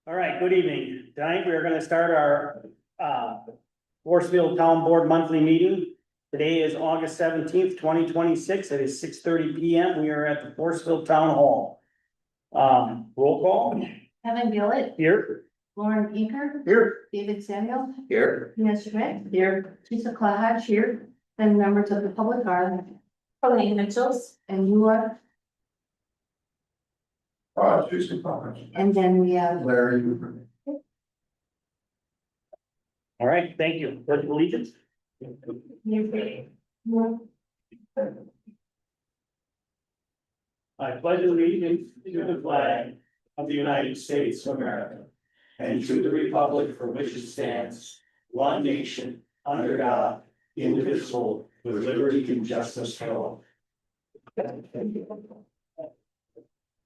All right, good evening. Tonight, we are gonna start our Forestville Town Board monthly meeting. Today is August 17th, 2026. It is 6:30 PM. We are at the Forestville Town Hall. Roll call Kevin Gillett, here. Lauren Eaker, Here. David Samuel, Here. Tina Schmidt, here, Teresa Clahad, here, and members of the public are Colleen Mitchells, and you are, Jason Thomas. and then we have Larry. All right, thank you. Pledge of allegiance. I pledge allegiance to the flag of the United States of America and to the republic for which it stands, one nation, under God, indivisible, with liberty and justice for all.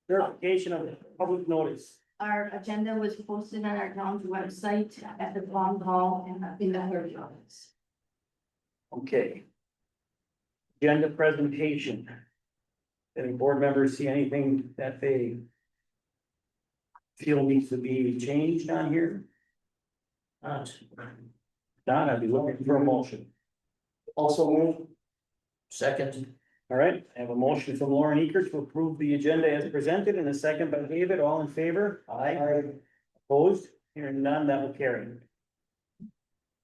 Verification of public notice. our agenda was posted on our town's website at the town hall and in the clerk's office. Okay. Agenda presentation. Any board members see anything that they feel needs to be changed on here? Don, I'd be looking for a motion. Also move. Second. All right, I have a motion from Lauren Eaker to approve the agenda as presented and a second by David. All in favor? Aye. Opposed? Hearing none, that will carry.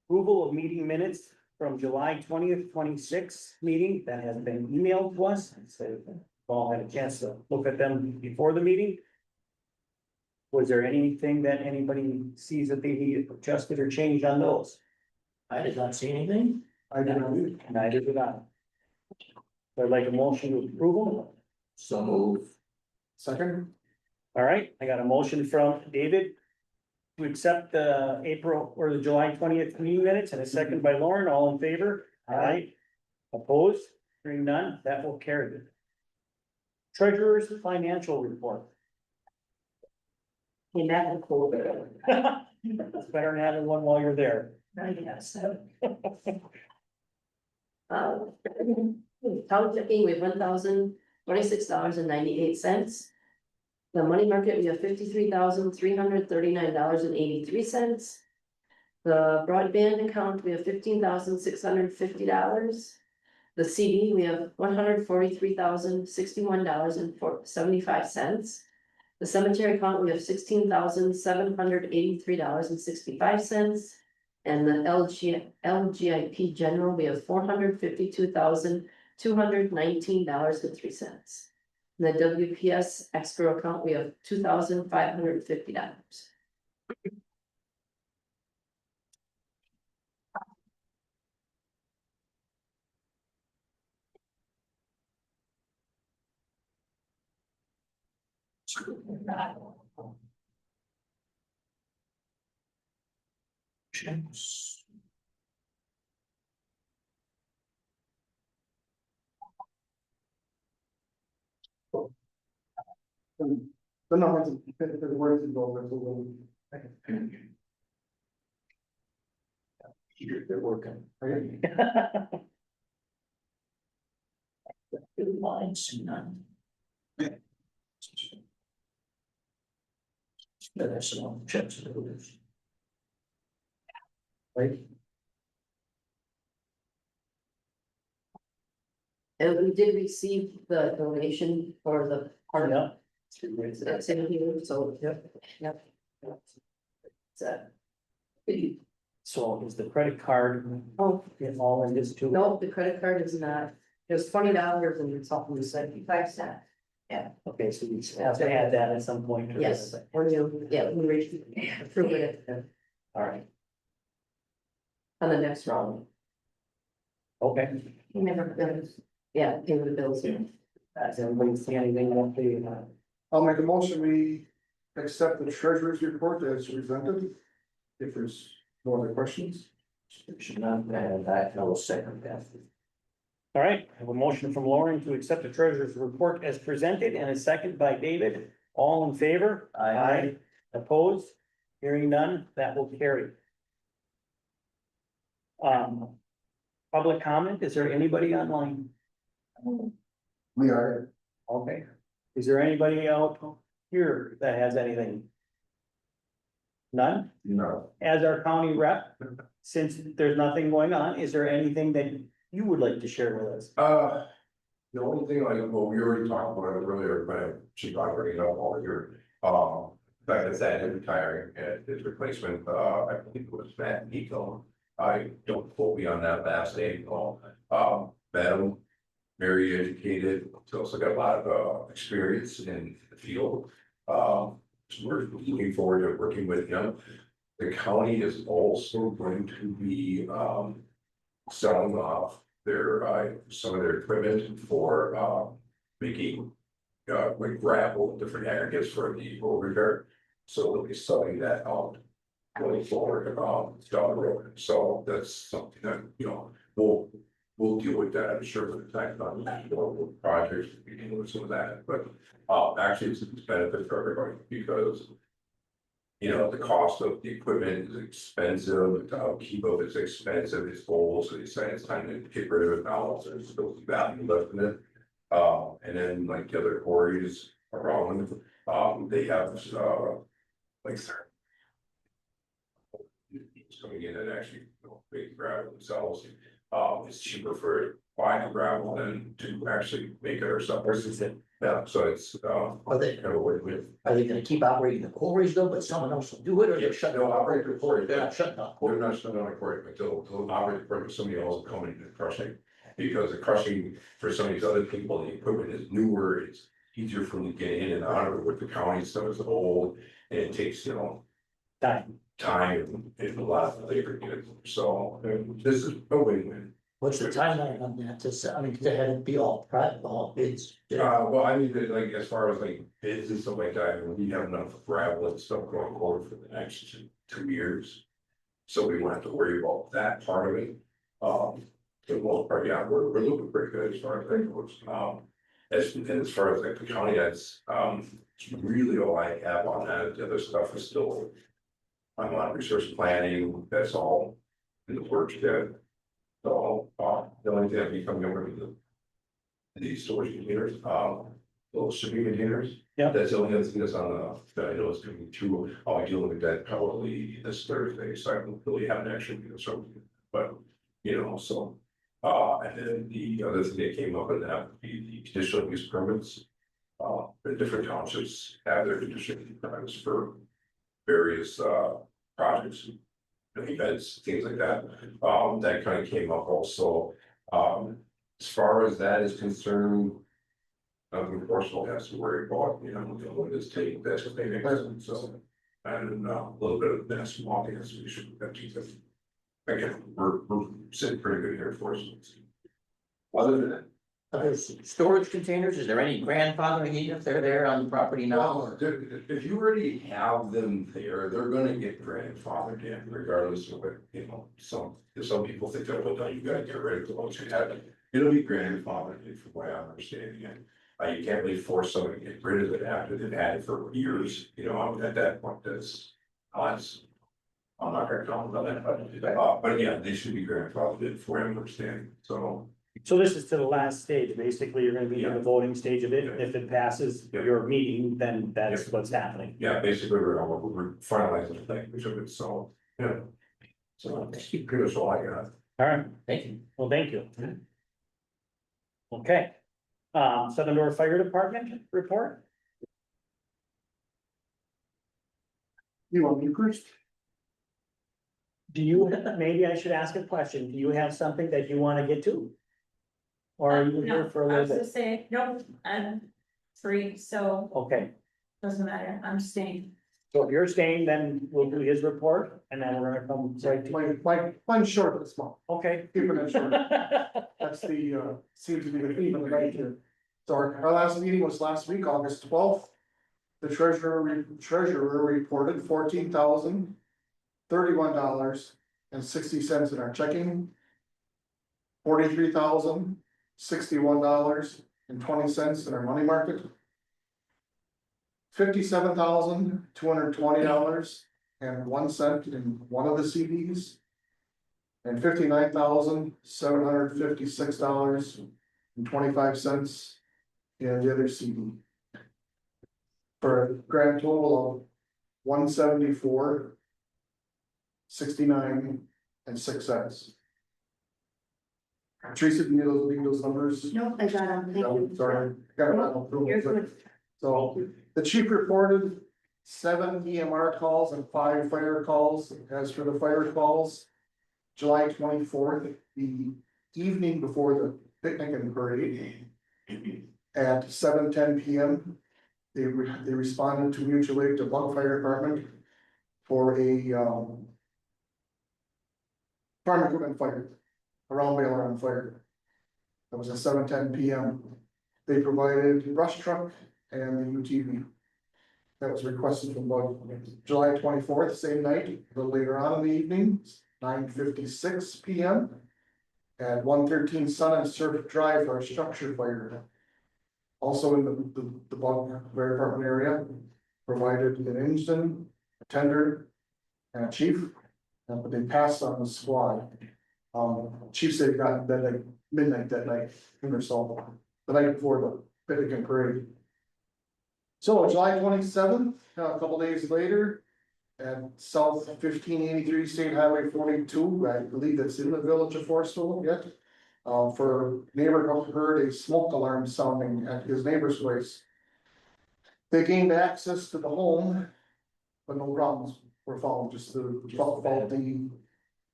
Approval of meeting minutes from July 20th, 26th meeting that has been emailed to us. So we've all had a chance to look at them before the meeting. Was there anything that anybody sees that they need adjusted or changed on those? I did not see anything. I did not either. Neither did I. So I'd like a motion to approval. So move. Second. All right, I got a motion from David to accept the April or the July 20th meeting minutes and a second by Lauren. All in favor? Aye. Opposed? Hearing none, that will carry it. Treasurer's financial report. And that will cool. It's better than having one while you're there. Yes. Town checking, we have $1,026.98. The money market, we have $53,339.83. The broadband account, we have $15,650. The CD, we have $143,061.75. The cemetery account, we have $16,783.65. And the LGIP general, we have $452,219.03. The WPS escrow account, we have $2,550. The numbers, the words and goals. They're working. Good lines, none. That's some checks. Right? And we did receive the donation for the park. Yeah. That's in here, so. Yep. Yep. So. So is the credit card Oh, in all in this too? no, the credit card is not, it was $20 and something was 75 cents. Okay, so you have to add that at some point. or- Yes, or you, yeah, we approve it All right, on the next round. okay. Yeah, pay the bills. Does everybody see anything that they, I'll make a motion, we accept the treasurer's report as presented. If there's no other questions. should not add that, I will second that. All right, I have a motion from Lauren to accept the treasurer's report as presented and a second by David. All in favor? Aye. Opposed? Hearing none, that will carry. Public comment, is there anybody online? We are. Okay, is there anybody out here that has anything? None? No. As our county rep, since there's nothing going on, is there anything that you would like to share with us? The only thing, like, well, we already talked about it earlier, but I should not bring it up all year. Like I said, him retiring and his replacement, I believe it was Matt Nico. I don't quote me on that last name, Madam, very educated, he's also got a lot of experience in the field. So we're looking forward to working with him. The county is also going to be selling off their some of their equipment for making like gravel and different aggregates for the road repair. So they'll be selling that out going forward down the road. So that's something that, you know, we'll deal with that, I'm sure, for the time on projects, we can do some of that, but actually it's a benefit for everybody because you know, the cost of the equipment is expensive, the upkeep of it's expensive, it's old, so they say it's time to get rid of it now, so there's still value left in it. And then like the other quarries around, they have, like. It's coming in and actually, you know, make gravel themselves, it's cheaper for buying gravel than to actually make it ourselves. Versus it. Yeah, so it's, Are they, kind of a win-win. are they gonna keep operating the quarries though, but someone else will do it, or they're shutting They'll off? operate the quarry, They're not shutting off. They're not shutting down a quarry, but they'll operate the quarry, but somebody else will come in and crushing. Because the crushing for some of these other people, the equipment is newer, it's easier for them to get in and out of it with the county, stuff is old. And it takes, you know, time and a lot of labor to get it, so this is a win-win. What's the timeline on that, I mean, to have it be all private, all bids? Well, I mean, like, as far as like bids and stuff like that, we have enough gravel and stuff going forward for the next 2 years. So we won't have to worry about that part of it. The most part, yeah, we're looking pretty good as far as that goes. As far as like the county, that's, really all I have on that, the other stuff is still. I'm on resource planning, that's all in the works yet. So, the only thing that be coming over to these storage containers, those shipping containers. Yeah. That's the only other thing that's on that I know is coming through, I'll be dealing with that probably this Thursday, so I don't really have an action, so, but, you know, so. And then the other thing that came up in that would be the conditional use permits. The different townships have their conditional use permits for various, projects. Events, things like that, that kind of came up also, as far as that is concerned. Nothing personal has to worry about, you know, what is taking this, what they make sense, so. And a little bit of this, small things we should have to do. Again, we're sitting pretty good here for us. Other than that. Are there storage containers, is there any grandfathering even if they're there on the property now? Well, if you already have them there, they're gonna get grandfathered in regardless of what, you know, some people think that, well, you gotta get rid of the ones you have. It'll be grandfathered in from what I'm understanding it. You can't really force somebody to get rid of it after they've had it for years, you know, I mean, at that point, that's. I'm not gonna talk about that, but yeah, they should be grandfathered in for what I'm understanding, so. So this is to the last stage, basically, you're gonna be in the voting stage of it, if it passes your meeting, then that's what's happening. Yeah, basically, we're finalizing the language of it, so, yeah. So, pretty much all I got. All right, Thank you. well, thank you. Okay, Southern Door Fire Department report? You want me first? Do you, maybe I should ask a question, do you have something that you wanna get to? Or are you here for a I little was gonna bit? say, nope, I'm free, so Okay, doesn't matter, I'm staying. so if you're staying, then we'll do his report, and then we're gonna come right to. Mine's short but small, Okay. keeping it short, that's the, seems to be the theme of the night here. So our last meeting was last week, August 12th. The treasurer reported $14,031.60 in our checking. $43,061.20 in our money market. $57,220.01 in one of the CDs. And $59,756.25 in the other CD. For a grand total of $174,000. $69.06. Teresa, do you need those numbers? No, I got them, thank No, you. sorry. Got it all. You're good. So the chief reported 7 EMR calls and 5 fire calls. As for the fire calls, July 24th, the evening before the picnic and parade, at 7:10 PM, they responded to mutual aid to Bug Fire Department for a farm equipment fire, a round baler on fire. That was at 7:10 PM. They provided brush truck and the UTV. That was requested from Bug. July 24th, same night, a little later on in the evening, 9:56 PM. At 113 Sun and Surf Drive for a structure fire. Also in the Bug Fire Department area, provided an engine, a tender, and a chief, but they passed on the squad. Chief said he got in bed like midnight that night, or so, the night before the picnic and parade. So July 27th, a couple days later, at South 1583 State Highway 42, I believe that's in the village of Forestville yet. For neighbor heard a smoke alarm sounding at his neighbor's place. They gained access to the home, but no problems were found, just the faulty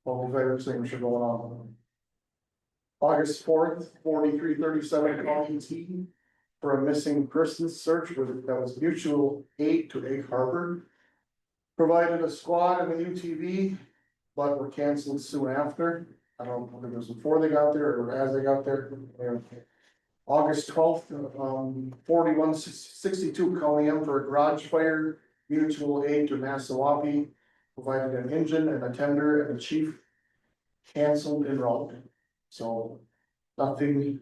fire extinguisher going on. August 4th, 4337 County T for a missing persons search that was mutual aid to Egg Harbor. Provided a squad and a UTV, but were canceled soon after. I don't know if it was before they got there or as they got there. August 12th, 4162 County M for a garage fire, mutual aid to Nassawapi. Provided an engine and a tender and a chief. Canceled en route. So nothing.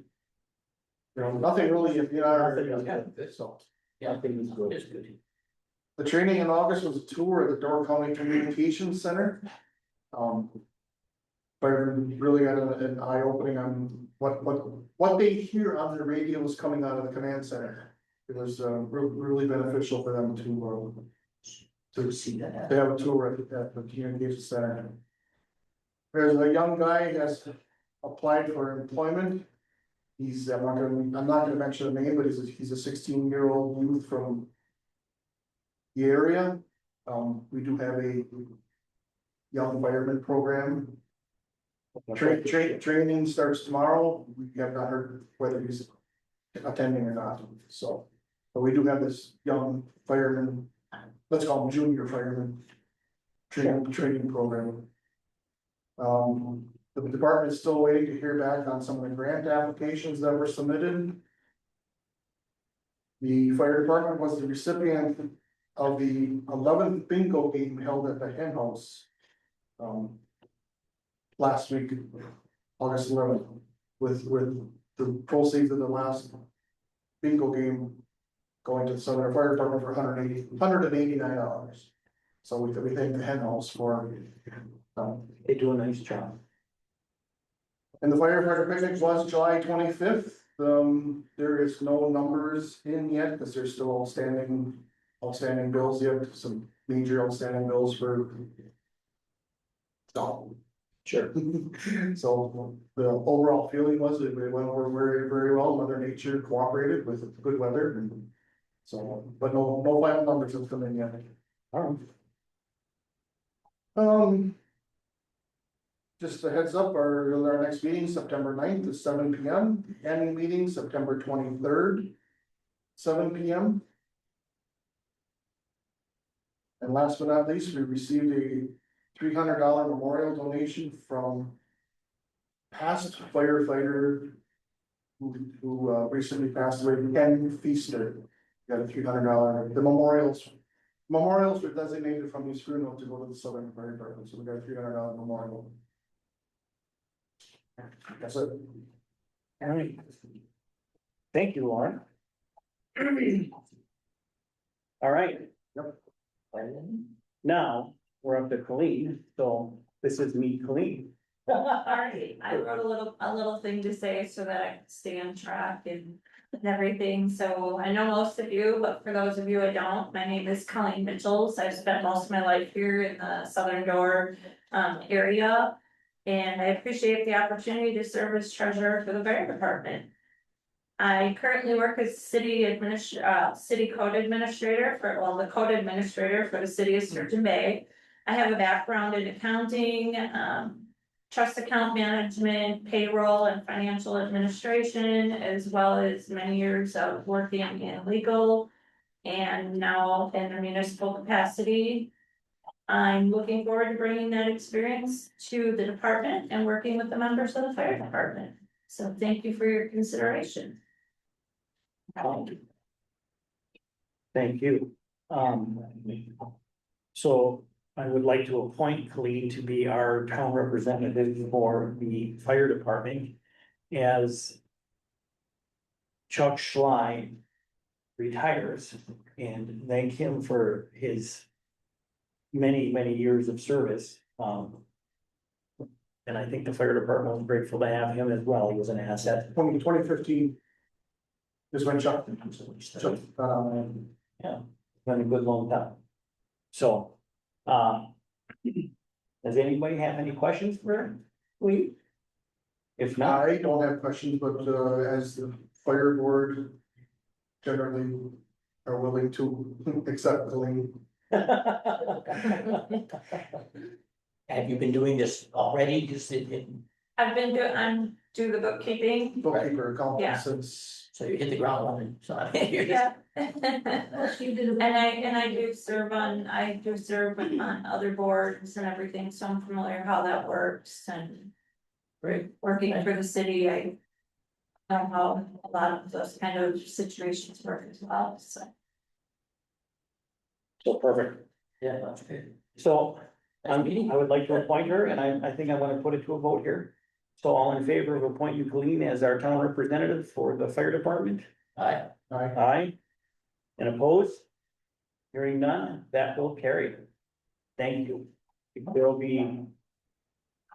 Nothing really, Nothing else. so. Yeah, Nothing is good. it's good. The training in August was a tour of the Door County Communications Center. But really got an eye opening on what they hear on their radios coming out of the command center. It was really beneficial for them to See that. they have a tour at the communications center. There's a young guy that's applied for employment. He's, I'm not gonna mention the name, but he's a 16-year-old youth from the area. We do have a young fireman program. Training starts tomorrow. We have not heard whether he's attending or not, so. But we do have this young fireman, let's call him junior fireman. Training program. The department is still waiting to hear back on some of the grant applications that were submitted. The fire department was the recipient of the 11th bingo game held at the hen house. Last week, August 11th, with the proceeds of the last bingo game going to the Southern Fire Department for $189. So we thank the hen house for. They do a nice job. And the firefighter picnic was July 25th. There is no numbers in yet, because there's still outstanding bills yet, some major outstanding bills for. Sure. So the overall feeling was that we went over very, very well. Mother Nature cooperated with good weather and. So, but no final numbers have come in yet. All right. Just a heads up, our next meeting, September 9th at 7 PM, annual meeting, September 23rd, 7 PM. And last but not least, we received a $300 memorial donation from past firefighter who recently passed away, Ken Feaster. Got a $300, the memorials were designated from his funeral to go to the Southern Fire Department, so we got a $300 memorial. That's it. All right. Thank you, Lauren. All right. Yep. Now, we're up to Colleen, so this is me, Colleen. Alright, I wrote a little thing to say so that I can stay on track and everything, so I know most of you, but for those of you I don't, my name is Colleen Mitchells. I've spent most of my life here in the Southern Door area. And I appreciate the opportunity to serve as treasurer for the fire department. I currently work as city code administrator the code administrator for the city of Sturgeon Bay. I have a background in accounting, trust account management, payroll and financial administration, as well as many years of working in legal. And now in a municipal capacity. I'm looking forward to bringing that experience to the department and working with the members of the fire department. So thank you for your consideration. Thank you. So I would like to appoint Colleen to be our town representative for the fire department as Chuck Schlein retires, and thank him for his many years of service. And I think the fire department was grateful to have him as well. He was an asset. 2015 is when Chuck. Yeah, been a good long time. So, does anybody have any questions for Lee? If not, I don't have questions, but as the fire board generally are willing to accept the lien. Have you been doing this already? I'm do the bookkeeping. Bookkeeper Yeah. accountant since. So you hit the ground running, so I mean, you're just. Yeah. You did a- And I do serve on other boards and everything, so I'm familiar how that works and. Great. Working for the city, I know how a lot of those kind of situations work as well, so. so perfect. Yeah, that's good. So, Nice meeting I would like to appoint her, and I think I want to put it to a vote here. So all in favor of appointing Colleen as our town representative for the fire department? Aye. Aye. And opposed? Hearing none, that will carry. Thank you. There will be,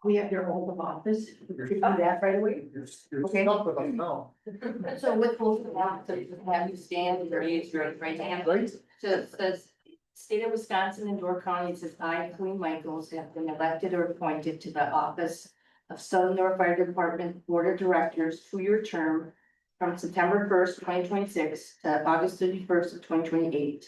We have your oath of office. We can do that right away. You're Okay. stuck with us now. So with oath of office, have you stand and raise your right hand. Right. So it says, state of Wisconsin and Door County, it says, I, Colleen Michaels, have been elected or appointed to the office of Southern Door Fire Department Board of Directors for your term from September 1st, 2026 to August 31st of 2028.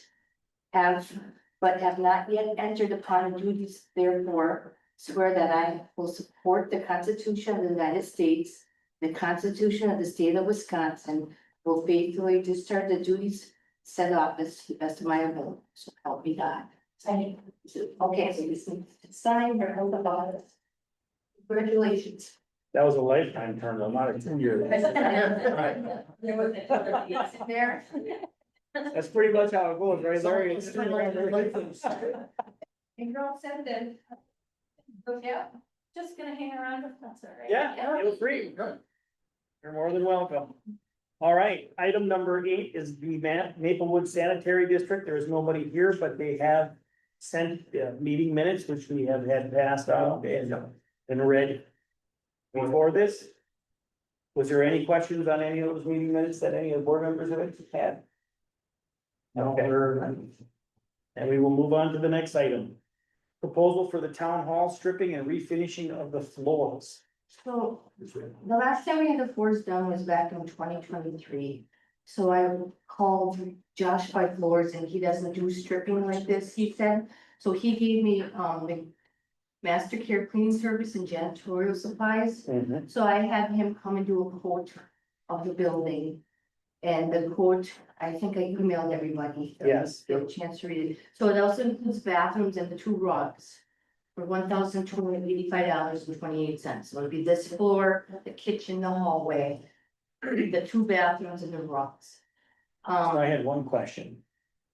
But have not yet entered upon duties, therefore swear that I will support the Constitution of the United States, the Constitution of the State of Wisconsin, will faithfully discharge the duties set office to the best of my ability. So help me God. Sign it. Okay, so this is sign your oath of office. Congratulations. that was a lifetime term, not a 2 year. There. That's pretty much how it goes, right, Larry? It's And you're all set then. Yeah, just gonna hang around if that's all right. Yeah, feel free. You're more than welcome. All right, item number 8 is the Maplewood Sanitary District. There is nobody here, but they have sent meeting minutes, which we have had passed out and read before this. Was there any questions on any of those meeting minutes that any of the board members have had? Okay. And we will move on to the next item. Proposal for the town hall stripping and refinishing of the floors. So the last time we had the floors done was back in 2023. So I called Josh Five Floors and he doesn't do stripping like this, he said. So he gave me the master care cleaning service and janitorial supplies. So I had him come and do a quote of the building. And the quote, I think I emailed everybody. Yes. Get a chance to read it. So it also includes bathrooms and the 2 rugs. For $1,285.28. So it'll be this floor, the kitchen, the hallway, the 2 bathrooms and the rugs. So I had one question.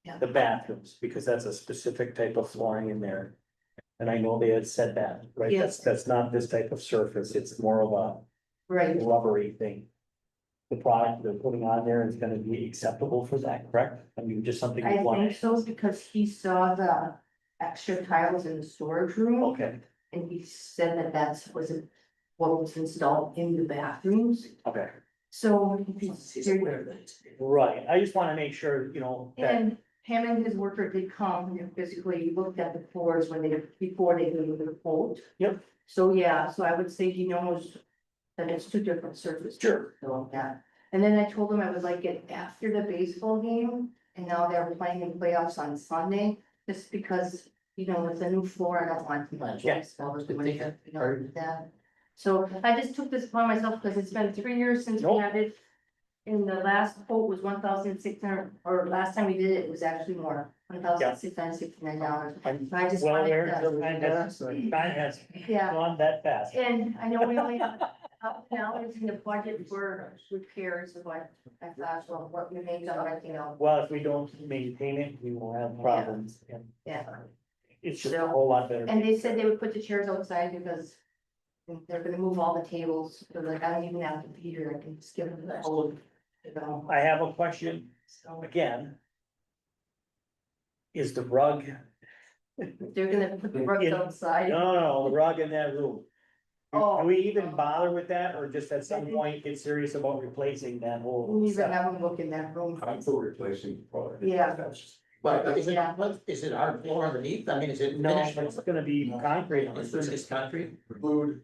Yeah. The bathrooms, because that's a specific type of flooring in there. And I know they had said that, right? Yes. That's not this type of surface. It's more of a Right, rubbery thing. The product they're putting on there is gonna be acceptable for that, correct? I mean, just something. you I want. think so because he saw the extra tiles in the storage room. Okay, And he said that that's what was installed in the bathrooms, Okay, so. right, I just wanna make sure, you know, that, And him and his worker did come and physically looked at the floors before they did the quote. Yep. So, yeah, so I would say he knows that it's two different surfaces. Sure. So, yeah, and then I told him I would like it after the baseball game, and now they're playing in playoffs on Sunday, just because, you know, with the new floor, I don't want too much. Yeah. baseball, Good thinking. you know, that. So I just took this upon myself, because it's been 3 years since we Nope. had it. And the last quote was 1,600, or last time we did it, it was actually more, $1,669. I'm I just well wanted aware, to- that time has Yeah, gone that fast. and I know we only have $1,000 in the budget for repairs, but I thought, well, what we made on it, you know, Well, if we don't maintain it, we will have problems, and yeah. it's just a whole lot better. And they said they would put the chairs outside because they're gonna move all the tables, so like, I don't even have to be here, I can just give them the whole, you know, I have a question, so. again. Is the rug, They're gonna put the rugs In- outside. no, the rug in that room? Do Oh. we even bother with that, or just at some point get serious about replacing that whole? We need to setup? have them look in that room. I'm for replacing. probably. Yeah. That's- But is it, Yeah. is it hard floor underneath? I mean, is it No, finished? it's gonna be concrete, It's just concrete? Food.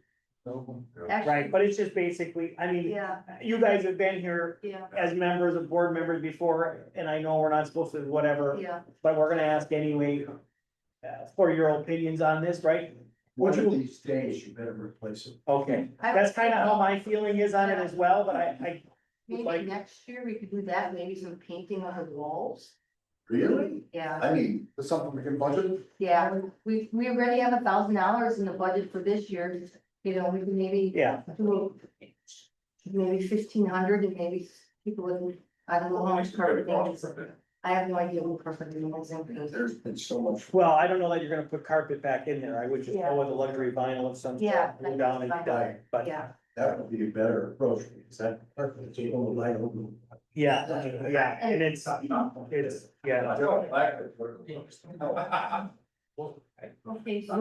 Actually, right, but it's just basically, I mean, yeah, you guys have been here yeah, as members of board members before, and I know we're not supposed to, whatever, yeah. but we're gonna ask anyway. For your opinions on this, right? Would you, these days, you better replace it. okay, that's kind of how my feeling is on it as well, but I, Maybe like- next year we could do that, maybe some painting on the walls. Really? Yeah, I mean, Is something we can budget? yeah, we already have $1,000 in the budget for this year, you know, we can maybe yeah, do. Maybe 1,500 and maybe people would, I don't know how much carpeting is. I have no idea what carpeting is in. there's been so much. well, I don't know that you're gonna put carpet back in there, I would just Yeah. go with a luxury vinyl of some Yeah. sort, go down and done, but, Yeah, That would be a better approach, because that, it's a little light open. yeah, yeah, and it's, yeah. I don't like it. okay, I don't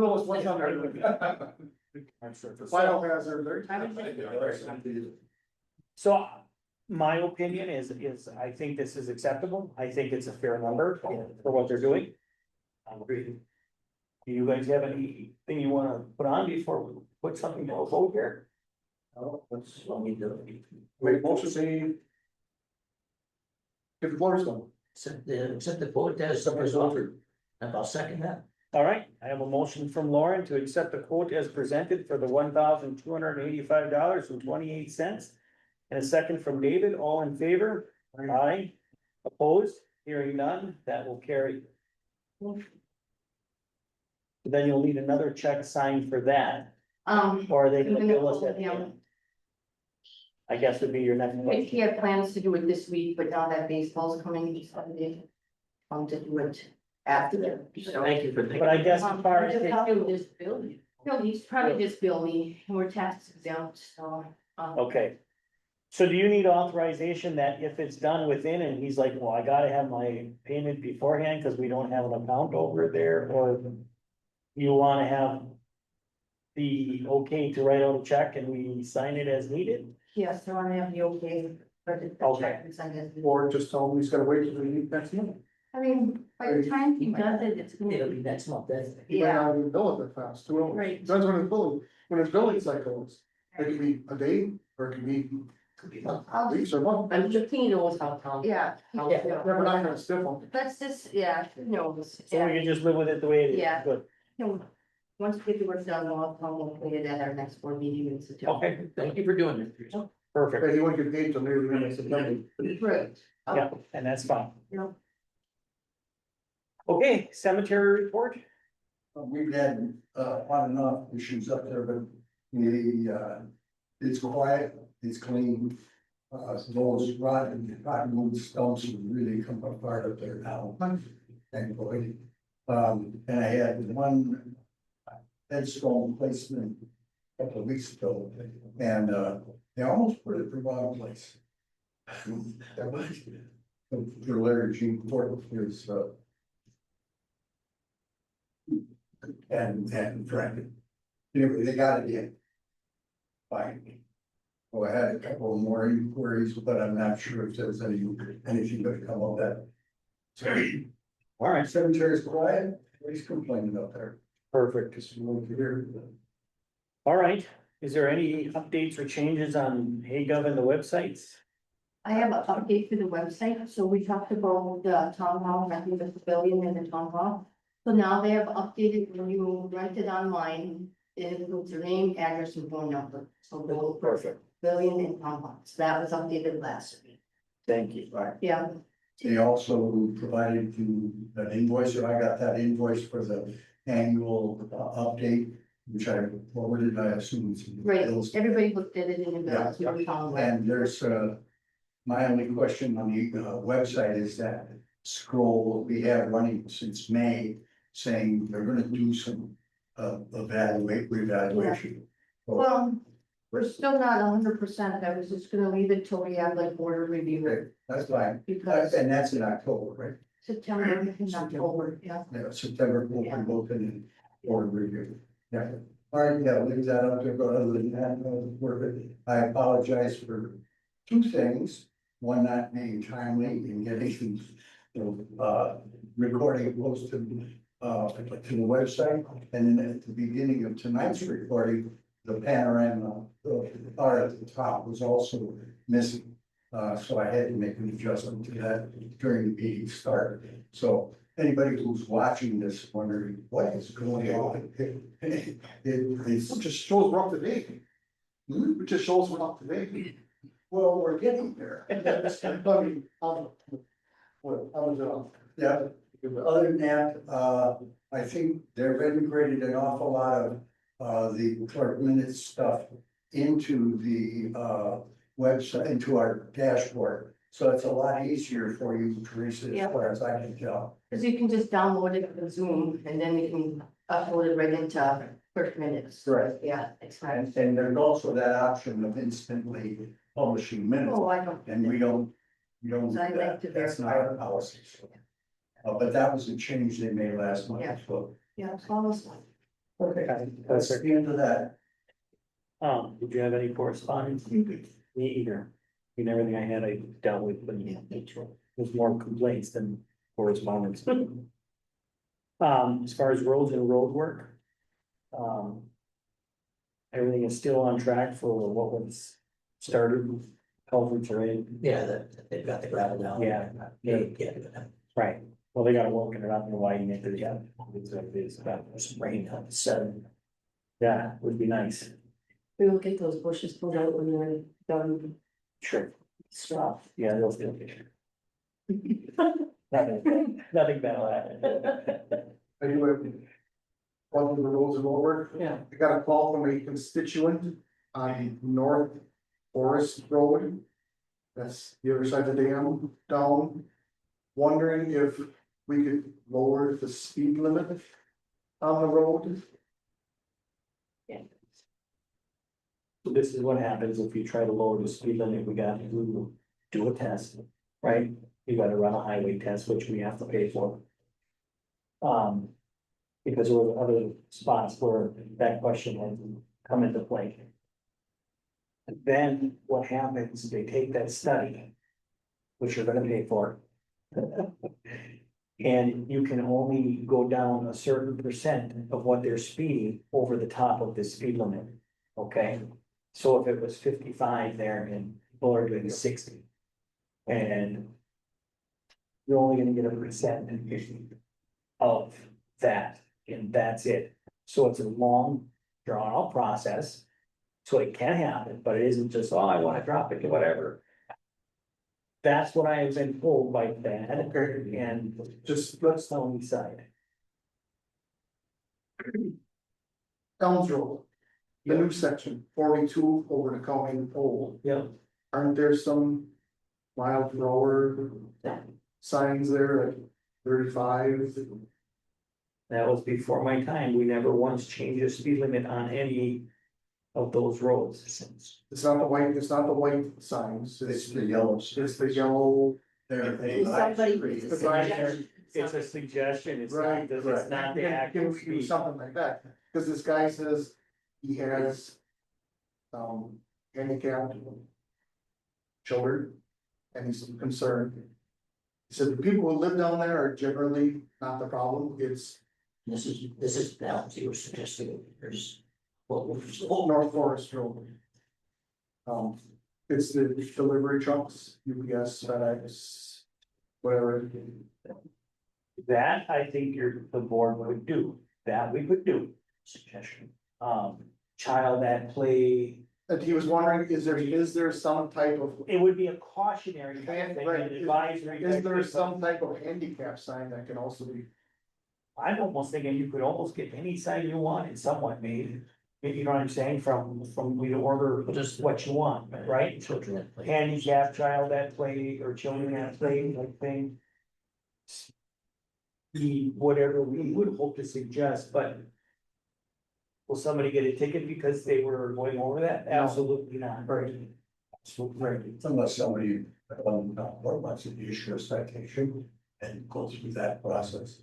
know so. what's on there. Final hazard. I would say- So my opinion is I think this is acceptable. I think it's a fair number for what they're doing. Do you guys have anything you wanna put on before we put something to a vote here? Oh, what's, let me do it. Wait, motion say. Give the floor some. Accept the quote as offered. And I'll second that. All right, I have a motion from Lauren to accept the quote as presented for the $1,285.28. And a second from David, all in favor? Aye. Opposed? Hearing none, that will carry. Then you'll need another check signed for that, or are they I'm gonna gonna bill us call at the him. end? I guess would be your next He question. had plans to do it this week, but now that baseball's coming, he decided to do it after that. So- Thank you for thinking. But I guess as far as, He'll just bill me. No, he's probably just bill me, and we're tax exempt, so. okay. So do you need authorization that if it's done within and he's like, well, I gotta have my payment beforehand because we don't have an account over there, or you wanna have the okay to write out a check and we sign it as needed? Yes, so I have the okay, but the Okay. check is on his. Or just tell him he's gotta wait till the next meeting. I mean, by the time he does it, it's gonna It'll be, be next month, that's. He might yeah, not even bill it that fast, too. Right. Depends when his billing cycle is. It can be a day, or it can be I'll weeks or months. I'm just, he knows how to. Yeah. Yeah, we're not gonna stiff him. That's just, yeah, he knows, So we yeah, can just live with it the way it is? Yeah. Good. no, once we get the work done, we'll put it at our next board meeting in September. Okay, Thank you for doing this. perfect. But he won't get paid till maybe the next September. Right. Yeah, and that's fine. Yeah. Okay, cemetery report? We've had, on and off issues up there, but the, it's quiet, it's clean. Those rotten stumps have really come apart up there now, thankfully. And I had one headstone placement a couple of weeks ago, and, they almost put it in the wrong place. That was, for Larry Jean Porter, his, and Frank. Anyway, they got it in. Fine. Well, I had a couple more inquiries, but I'm not sure if there's anything gonna come of that. So, All right, cemetery's quiet, nobody's complaining up there. perfect. Just want to hear. All right, is there any updates or changes on HayGov and the websites? I have an update for the website, so we talked about the town hall, renting the pavilion in the town hall. So now they have updated, when you rent it online, it includes your name, address, and phone number, so they'll Perfect. pavilion and town hall, so that was updated last week, Thank you. Right. yeah. They also provided you an invoice, so I got that invoice for the annual update, which I forwarded, I assume. it's in the Right, bills. everybody looked at it in the bills, Yeah, we found that. And there's, my only question on the website is that scroll we have running since May, saying they're gonna do some reevaluation. Well, we're still not 100%. I was just gonna leave it till we have like board review, Okay, that's fine, because and that's in October, right? September and October, yeah. Yeah, September, we'll be open and board review. Yeah, all right, yeah, leave that up there, but other than that, work it. I apologize for two things. One, not being timely in getting recording posted to the website. And then at the beginning of tonight's recording, the panorama part at the top was also missing. So I had to make an adjustment to that during the meeting start. So anybody who's watching this wondering what is going on, it's It just shows we're up to date. Hmm? It just shows we're up to date. well, we're getting there. Yeah, other than that, I think they've integrated an awful lot of, the clerk minutes stuff into the, website, into our dashboard. So it's a lot easier for you, Teresa, Yeah. as far as I can tell. Cause you can just download it from Zoom and then you can upload it right into First Minutes. Right. Yeah, it's nice. And there's also that option of instantly publishing minutes, Oh, I don't. and we don't do I like that. to That's not verify. our policy. So. But that was a change they made last month, Yeah. so. Yeah, it's almost. Okay, that's the end of that. Did you have any correspondence? Me either. I mean, everything I had, I dealt with, but there's more complaints than correspondence. As far as roads and road work. Everything is still on track for what was started, culverts are in, Yeah, they've got the gravel down. Yeah. Yeah. right, well, they gotta work it up and widen it, yeah. It's about Some rain on the sun. yeah, would be nice, We will get those bushes pulled out when we're done. sure, stuff, yeah, they'll still be. Nothing bad will happen. I do have one of the rules of order. Yeah. I got a call from a constituent on North Forest Road. That's the other side of the dam down. Wondering if we could lower the speed limit on the road. So this is what happens if you try to lower the speed limit, we got to do a test, right? You gotta run a highway test, which we have to pay for. Because there were other spots where that question had come into play. And then what happens, they take that study, which you're gonna pay for. And you can only go down a certain percent of what they're speeding over the top of the speed limit, okay? So if it was 55 there and people are doing 60. And you're only gonna get a percent of that, and that's it. So it's a long, drawn out process. So it can happen, but it isn't just, oh, I wanna drop it to whatever. That's what I have been told by Dad, Okay. and Just let's tell me side. Elms Road. The new section, 42 over to County Pole. Yeah. Aren't there some mild thrower signs there at 35? That was before my time, we never once changed the speed limit on any of those roads since. It's not the white signs, It's it's the yellow. it's the yellow. There. Somebody. The sign. It's a suggestion, it's Right, not, it's not the Can actual we do speed. something like that? Cause this guy says he has. Handicapped. Children. And he's concerned. He said the people who live down there are generally not the problem, it's This is now, you were suggesting, there's. Well, North Forestville. It's the delivery trucks, UPS, FedEx, whatever. That I think the board would do, that we could do, suggestion. child at play. And he was wondering, is there some type of, It would be a cautionary type thing, Right. an advisory. is type there thing, some type of handicap sign that can also be? I'm almost thinking you could almost get any sign you want and somewhat made, you know what I'm saying, from we order just what you want, right? Children at play. Handicap, child at play, or children at play, like thing. Whatever we would hope to suggest, but. Will somebody get a ticket because they were going over that? No. Absolutely not. Right. Absolutely right. Unless somebody, wants to issue a citation and go through that process.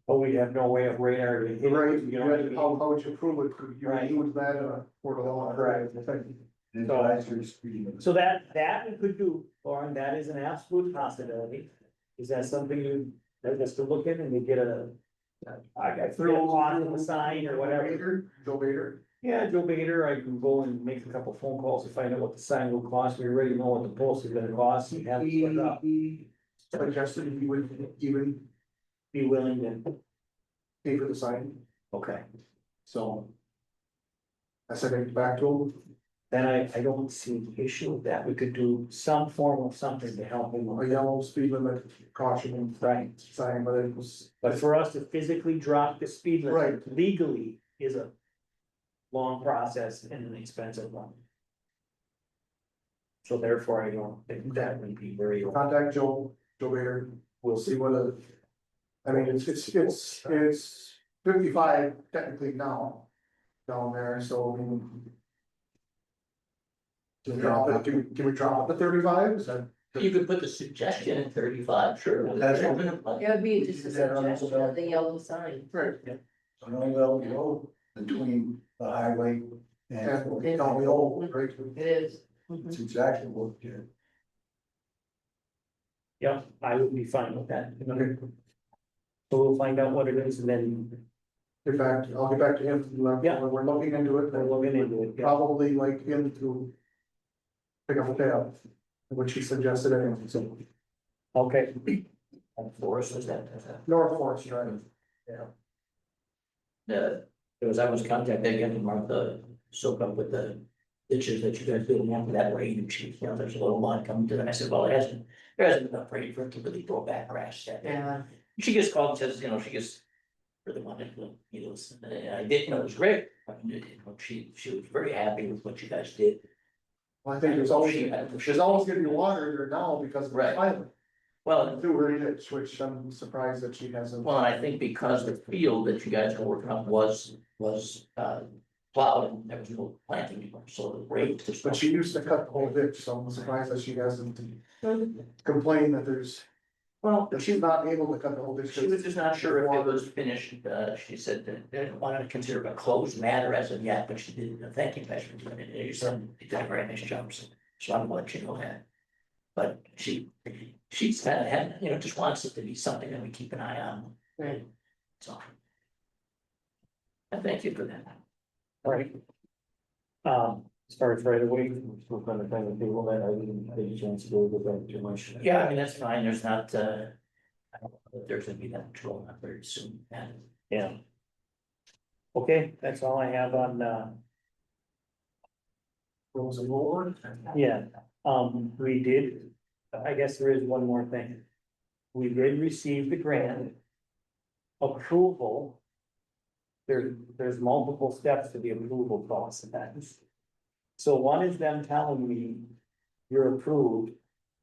But we have no way of radar. Right, You know what I mean? how would you prove it? Could you Right. use that for the law? Correct. Advisory speeding. So that we could do, Lauren, that is an absolute possibility. Is that something that just to look at and you get I threw a cost on the sign or whatever. Joe Bader. Yeah, Joe Bader, I can go and make a couple phone calls to find out what the sign will cost. We already know what the post is gonna cost. You have to put it up. He suggested he would even Be willing to, pay for the sign, okay. so. I said I'd get back to him, Then I don't see the issue with that. We could do some form of something to help him. a yellow speed limit caution and Right. sign, but it was. But for us to physically drop the speed limit Right. legally is a long process and an expensive one. So therefore, I don't think that would be very, Contact Joe Bader, we'll see what I mean, it's 55 technically now. Down there, so I mean. Can we drop it to 35? Is that? You could put the suggestion at 35, sure. That's- It would be just a suggestion of the yellow sign. Right. So no level road between the highway and And down the old, right? It is. it's exactly what it is. yeah, I would be fine with that. Okay. So we'll find out what it is and then I'll get back to him, Yeah. we're looking into it, we're looking into it. Yeah. probably like him to. Pick up a tab, which he suggested anyway, so Okay, Forest was that. North Forest Drive. I was contacted again to mark the soak up with the ditches that you guys building after that rain, and she, there's a little mud coming to them. I said, well, there hasn't been enough rain for it to really grow back grass yet. Yeah. She just called and says, she just really wanted to, and I did, it was great. I mean, she was very happy with what you guys did. Well, I think there's always gonna be water there now because of the Right. island. Well, Through her ditch, which I'm surprised that she hasn't. well, and I think because the field that you guys were working on was plowed and there was no planting anymore, so the rate. But she used to cut the whole ditch, so I'm surprised that she hasn't complained that she's not able to cut the whole ditch. She was just not sure if it was finished, she said that they didn't want to consider it a closed matter as of yet, but she did, thank you guys for doing it, you said you did a very nice job, so I'm gonna let you know that. But she's kind of had, just wants it to be something that we keep an eye on. Right. So. And thank you for that. all right. As far as right away, we're gonna kind of table that. I didn't get a chance to go over that too much. Yeah, I mean, that's fine, there's not, I don't know if there's gonna be that much rolling up very soon, and Yeah. Okay, that's all I have on, Rules and board. yeah, we did, I guess there is one more thing. We did receive the grant approval. There's multiple steps to the approval process. So one is them telling me you're approved,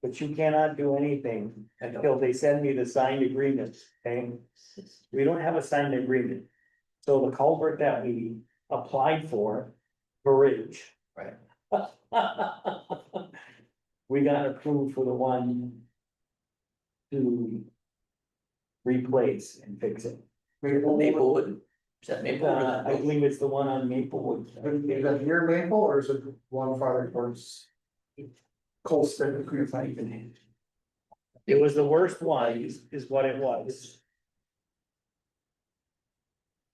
but you cannot do anything until they send me the signed agreement, okay? We don't have a signed agreement. So the culvert that we applied for, bridge. Right. We got approved for the one to replace and fix it. Maplewood, Is that Maple? or is that I Maple? believe it's the one on Maplewood. Is that near Maple or is it one farther towards? Colston, If I even- It was the worst one, is what it was.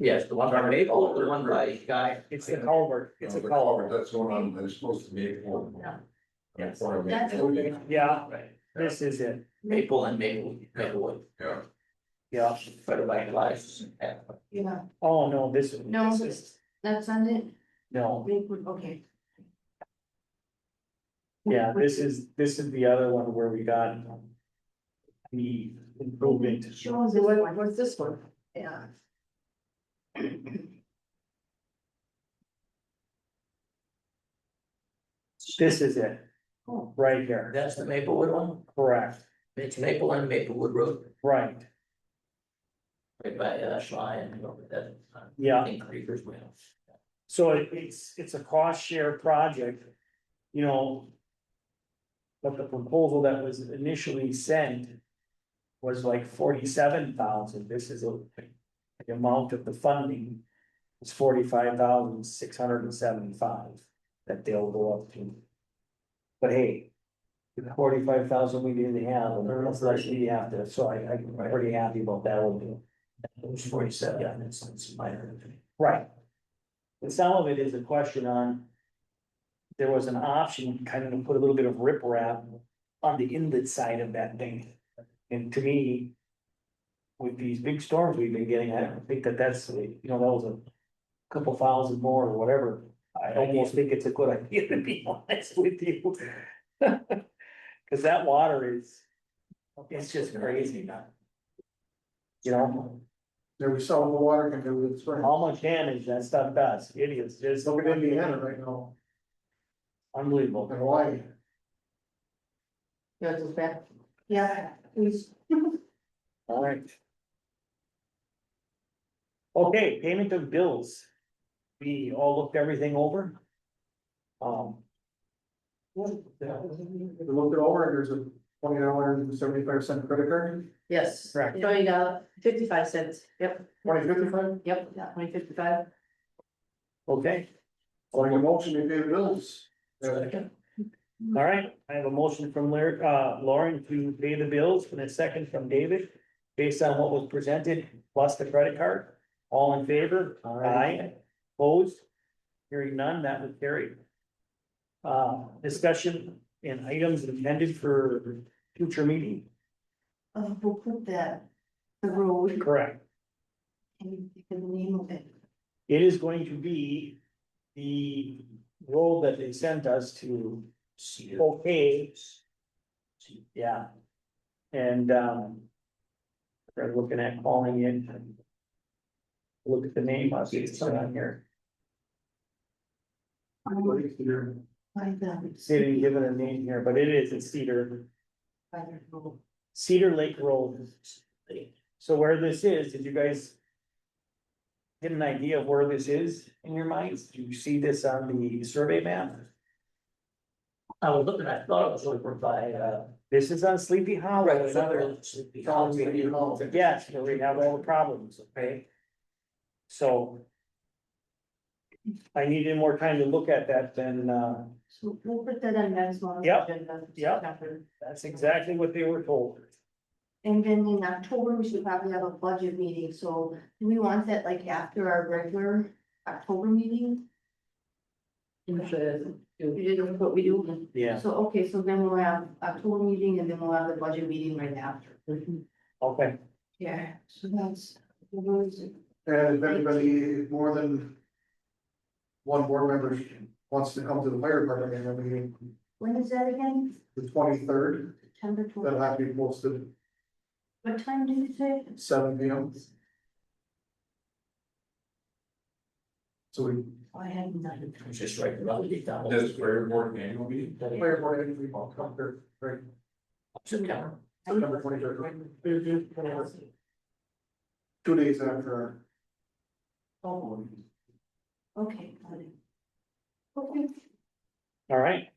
Yes, the one by Maple, or the one by Guy. It's the culvert, it's a The culvert. That's going on, that's supposed to be a corner. Yeah. On the corner of That's Maple. okay. Yeah, Right, this is it, Maple and Maplewood, Yeah, yeah. right by Elias. Yeah, Oh, no, this No. is, that's on it, no, okay. yeah, this is the other one where we got. The improvement. Show us this one. What's this one? Yeah. This is it, Oh. right here, That's the Maplewood one, correct, it's Maple and Maplewood Road, right, right by Schley and that. Yeah. I think Creeper's Well. so it's a cost share project, you know. But the proposal that was initially sent. Was like 47,000, this is the amount of the funding. Is 45,675 that they'll go up to. But hey. The 45,000 we didn't have, and that's less we have to, so I'm pretty happy about that one. It was 47, yeah, it's minor. Right. And some of it is a question on. There was an option, kind of to put a little bit of riprap on the inlet side of that thing. And to me. With these big storms we've been getting, I don't think that's, that was a couple thousand more or whatever. I almost think it's a good idea, to be honest with you. Cause that water is, it's just crazy. You know, there we saw what the water can do with spring. how much damage that stuff does, it is just Look at Indiana right now, unbelievable. and Hawaii. Yours is back. Yeah, please. All right. Okay, payment of bills. We all looked everything over. We looked it over, and there's a $20.75 credit card, Yes. Correct. $50.55, yep, 2055. yep, 2055. Okay, So I make a motion to pay the bills. all right, I have a motion from Lauren to pay the bills, and a second from David. Based on what was presented, plus the credit card, all in favor? Aye. Opposed? Hearing none, that would carry. Discussion and items intended for future meeting, We'll put that, the road, correct. and you think of the name of it. It is going to be the road that they sent us to. Okay. Yeah. And, they're looking at calling in. Look at the name, I'll see it's on here. By the. They didn't give it a name here, but it's Cedar Lake Road. So where this is, did you guys? Get an idea of where this is in your minds? Do you see this on the survey map? I was looking, I thought it was over by, This is on Sleepy Hollow. right, another- Sleepy Yes, where we have all the problems, okay? So. I needed more time to look at that than, So we'll put that on next month's Yep, agenda. yep. That's exactly what they were told. And then in October, we should probably have a budget meeting, so do we want that like after our regular October meeting? You did what we do. Yeah, So, okay, so then we'll have October meeting and then we'll have the budget meeting right after. okay, Yeah, so that's. Where is it? And if anybody more than. One board member wants to come to the fire department in a meeting, When is that again? the 23rd, September 20th. that'll have to be posted What time did you say? at 7 p.m. So we, I have none. Just right around the town. this fire board annual meeting. fire department, we will come there, right, September. September 23rd. 2 days after our. Okay, got it. Okay. all right.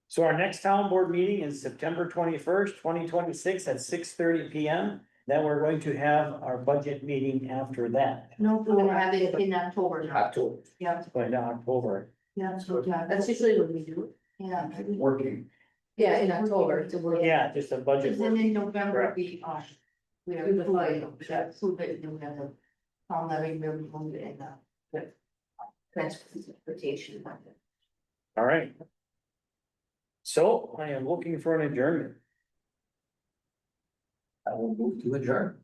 So our next town board meeting is September 21st, 2026 at 6:30 PM Then we're going to have our budget meeting after that, No, we're gonna have it in October now. October. Yeah, going to October. yeah, so that's usually when we do it. Yeah. Working. Yeah, in October, so we're. Yeah, just a budget. And then in November, we have the final, we have food, and then we have the, levy, move it in the transportation. All right. So I am looking for an adjournment. I will move to adjourn.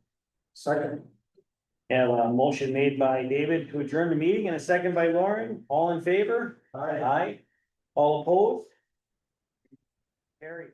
Second. Have a motion made by David to adjourn the meeting and a second by Lauren. All in favor? Aye. All opposed? Carry.